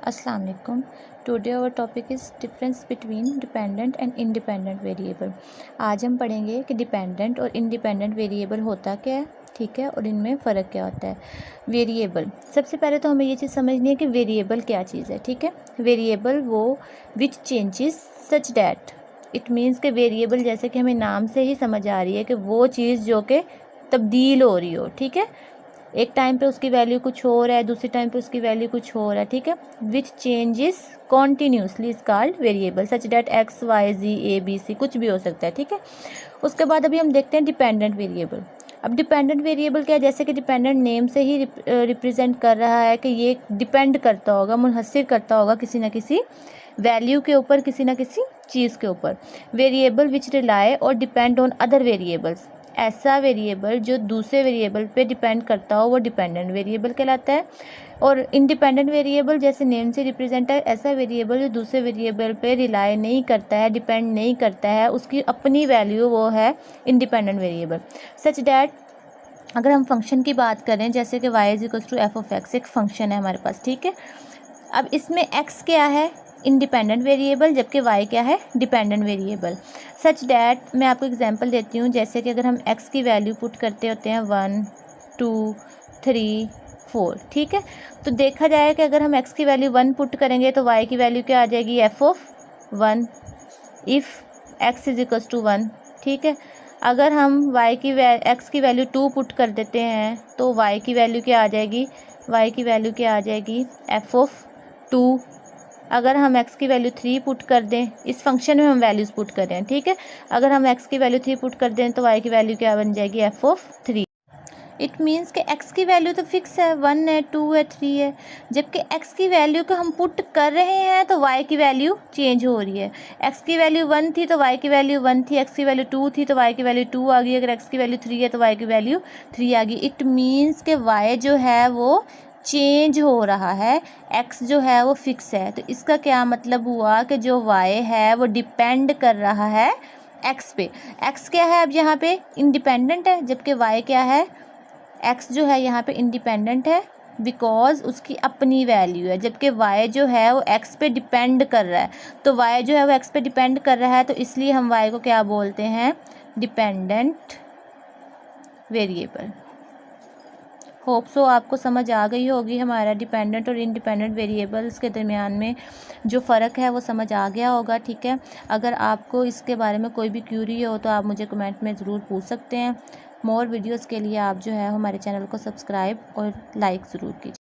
अस्सलाम वालेकुम। Today our topic is difference between dependent and independent variable. आज हम पढ़ेंगे कि डिपेंडेंट और इंडिपेंडेंट वेरिएबल होता क्या है, ठीक है, और इनमें फ़र्क क्या होता है। वेरिएबल, सबसे पहले तो हमें ये चीज़ समझनी है कि वेरिएबल क्या चीज़ है, ठीक है। वेरिएबल वो विच changes such that, it means के वेरिएबल जैसे कि हमें नाम से ही समझ आ रही है कि वो चीज़ जो कि तब्दील हो रही हो, ठीक है। एक टाइम पे उसकी वैल्यू कुछ और है, दूसरे टाइम पे उसकी वैल्यू कुछ और है, ठीक है। Which changes continuously is called variable such that X Y Z A B C कुछ भी हो सकता है, ठीक है। उसके बाद अभी हम देखते हैं डिपेंडेंट वेरिएबल। अब डिपेंडेंट वेरिएबल क्या है, जैसे कि डिपेंडेंट नेम से ही रिप्रेजेंट कर रहा है कि ये डिपेंड करता होगा, मुनहसिर करता होगा किसी न किसी वैल्यू के ऊपर, किसी न किसी चीज़ के ऊपर। वेरिएबल विच रिलाय और डिपेंड ऑन अदर वेरिएबल्स, ऐसा वेरिएबल जो दूसरे वेरिएबल पे डिपेंड करता हो वो डिपेंडेंट वेरिएबल कहलाता है। और इंडिपेंडेंट वेरिएबल जैसे नेम से रिप्रेजेंट है, ऐसा वेरिएबल जो दूसरे वेरिएबल पे रिलाय नहीं करता है, डिपेंड नहीं करता है, उसकी अपनी वैल्यू, वो है इंडिपेंडेंट वेरिएबल। सच डैट, अगर हम फंक्शन की बात करें जैसे कि y is equals to F of X, एक फंक्शन है हमारे पास, ठीक है। अब इसमें x क्या है, इंडिपेंडेंट वेरिएबल, जबकि y क्या है, डिपेंडेंट वेरिएबल। सच डैट, मैं आपको एग्जांपल देती हूँ, जैसे कि अगर हम x की वैल्यू पुट करते होते हैं 1 2 3 4, ठीक है, तो देखा जाए कि अगर हम x की वैल्यू 1 पुट करेंगे तो y की वैल्यू क्या आ जाएगी, F of 1 if x is equals to 1, ठीक है। अगर हम x की वैल्यू 2 पुट कर देते हैं तो y की वैल्यू क्या आ जाएगी, y की वैल्यू क्या आ जाएगी, एफ ऑफ 2। अगर हम x की वैल्यू 3 पुट कर दें, इस फंक्शन में हम वैल्यूज़ पुट कर रहे हैं, ठीक है। अगर हम x की वैल्यू 3 पुट कर दें तो y की वैल्यू क्या बन जाएगी, एफ ऑफ 3। इट मीन्स कि x की वैल्यू तो फिक्स है, 1 है, 2 है, 3 है, जबकि x की वैल्यू को हम पुट कर रहे हैं तो y की वैल्यू चेंज हो रही है। x की वैल्यू 1 थी तो y की वैल्यू 1 थी, x की वैल्यू 2 थी तो y की वैल्यू 2 आ गई, अगर x की वैल्यू 3 है तो y की वैल्यू 3 आ गई। इट मीन्स कि y जो है वो चेंज हो रहा है, x जो है वो फिक्स है। तो इसका क्या मतलब हुआ कि जो y है वो डिपेंड कर रहा है x पे। x क्या है अब यहाँ पे, इंडिपेंडेंट है, जबकि y क्या है, x जो है यहाँ पे इंडिपेंडेंट है बिकॉज उसकी अपनी वैल्यू है, जबकि y जो है वो x पे डिपेंड कर रहा है। तो y जो है वो x पे डिपेंड कर रहा है, तो इसलिए हम y को क्या बोलते हैं, डिपेंडेंट वेरिएबल। होप सो आपको समझ आ गई होगी, हमारा डिपेंडेंट और इंडिपेंडेंट वेरिएबल्स के दरमियान में जो फ़र्क है वो समझ आ गया होगा, ठीक है। अगर आपको इसके बारे में कोई भी क्यूरी हो तो आप मुझे कमेंट में ज़रूर पूछ सकते हैं। मोर वीडियोस के लिए आप जो है हमारे चैनल को सब्सक्राइब और लाइक ज़रूर कीजिए।